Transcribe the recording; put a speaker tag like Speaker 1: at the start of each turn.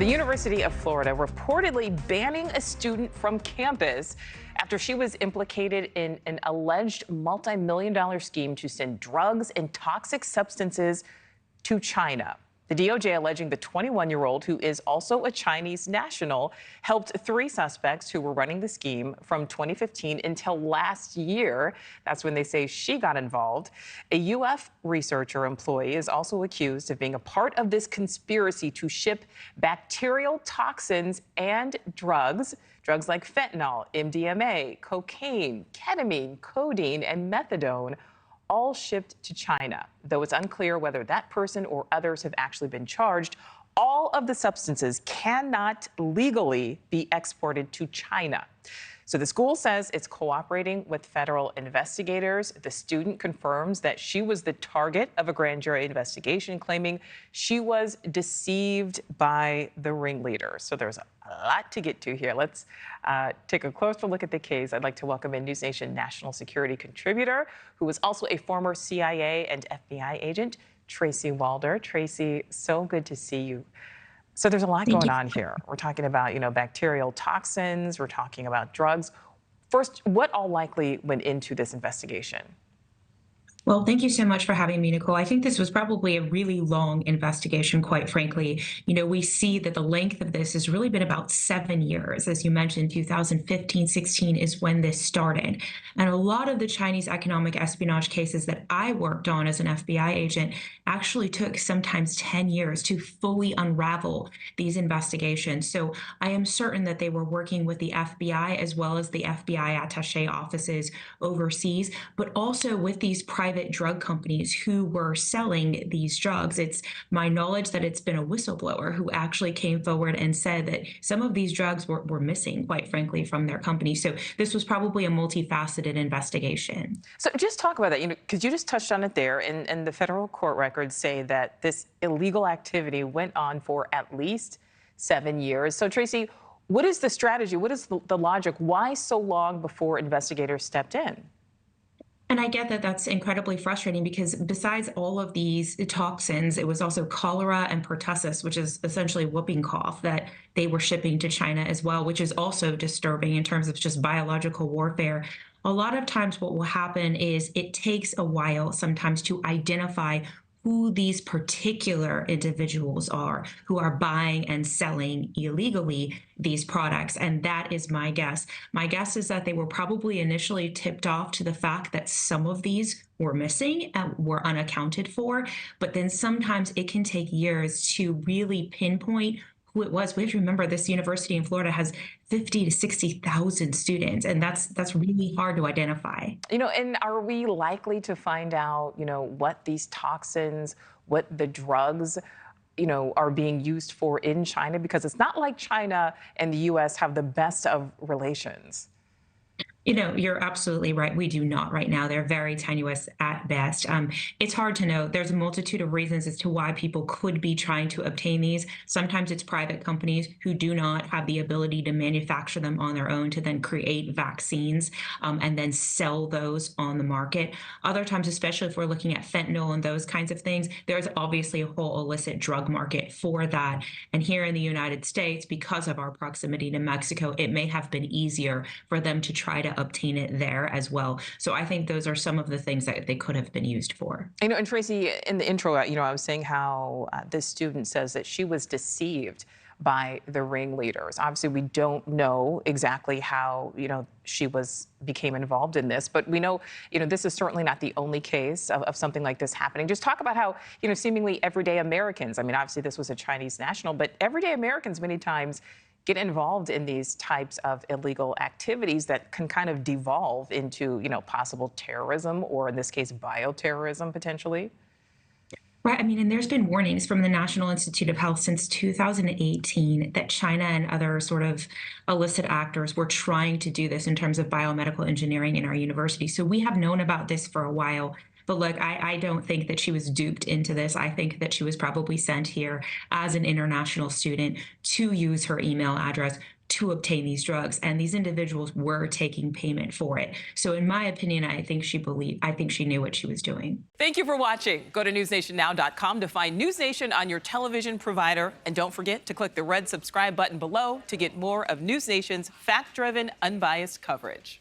Speaker 1: The University of Florida reportedly banning a student from campus after she was implicated in an alleged multi-million-dollar scheme to send drugs and toxic substances to China. The DOJ alleging the 21-year-old, who is also a Chinese national, helped three suspects who were running the scheme from 2015 until last year. That's when they say she got involved. A UF researcher employee is also accused of being a part of this conspiracy to ship bacterial toxins and drugs like fentanyl, MDMA, cocaine, ketamine, codeine, and methadone, all shipped to China. Though it's unclear whether that person or others have actually been charged, all of the substances cannot legally be exported to China. So the school says it's cooperating with federal investigators. The student confirms that she was the target of a grand jury investigation, claiming she was deceived by the ringleader. So there's a lot to get to here. Let's take a closer look at the case. I'd like to welcome in NewsNation national security contributor, who is also a former CIA and FBI agent, Tracy Walder. Tracy, so good to see you. So there's a lot going on here. We're talking about, bacterial toxins. We're talking about drugs. First, what all likely went into this investigation?
Speaker 2: Well, thank you so much for having me, Nichole. I think this was probably a really long investigation, quite frankly. We see that the length of this has really been about 7 years. As you mentioned, 2015, 16 is when this started. And a lot of the Chinese economic espionage cases that I worked on as an FBI agent actually took sometimes 10 years to fully unravel these investigations. So I am certain that they were working with the FBI as well as the FBI attaché offices overseas, but also with these private drug companies who were selling these drugs. It's my knowledge that it's been a whistleblower who actually came forward and said that some of these drugs were missing, quite frankly, from their company. So this was probably a multifaceted investigation.
Speaker 1: So just talk about that, because you just touched on it there, and the federal court records say that this illegal activity went on for at least 7 years. So Tracy, what is the strategy? What is the logic? Why so long before investigators stepped in?
Speaker 2: And I get that that's incredibly frustrating because besides all of these toxins, it was also cholera and pertussis, which is essentially whooping cough, that they were shipping to China as well, which is also disturbing in terms of just biological warfare. A lot of times what will happen is it takes a while sometimes to identify who these particular individuals are who are buying and selling illegally these products. And that is my guess. My guess is that they were probably initially tipped off to the fact that some of these were missing and were unaccounted for. But then sometimes it can take years to really pinpoint who it was. We have to remember this university in Florida has 50 to 60,000 students, and that's really hard to identify.
Speaker 1: And are we likely to find out, what these toxins, what the drugs, are being used for in China? Because it's not like China and the U.S. have the best of relations.
Speaker 2: You're absolutely right. We do not right now. They're very tenuous at best. It's hard to know. There's a multitude of reasons as to why people could be trying to obtain these. Sometimes it's private companies who do not have the ability to manufacture them on their own to then create vaccines and then sell those on the market. Other times, especially if we're looking at fentanyl and those kinds of things, there's obviously a whole illicit drug market for that. And here in the United States, because of our proximity to Mexico, it may have been easier for them to try to obtain it there as well. So I think those are some of the things that they could have been used for.
Speaker 1: And Tracy, in the intro, I was saying how this student says that she was deceived by the ringleaders. Obviously, we don't know exactly how, she became involved in this, but we know, this is certainly not the only case of something like this happening. Just talk about how, seemingly everyday Americans, obviously this was a Chinese national, but everyday Americans many times get involved in these types of illegal activities that can kind of devolve into, possible terrorism, or in this case, bioterrorism potentially.
Speaker 2: Right. And there's been warnings from the National Institute of Health since 2018 that China and other sort of illicit actors were trying to do this in terms of biomedical engineering in our university. So we have known about this for a while. But look, I don't think that she was duped into this. I think that she was probably sent here as an international student to use her email address to obtain these drugs, and these individuals were taking payment for it. So in my opinion, I think she knew what she was doing.
Speaker 1: Thank you for watching. Go to newsnationnow.com to find News Nation on your television provider. And don't forget to click the red subscribe button below to get more of News Nation's fact-driven, unbiased coverage.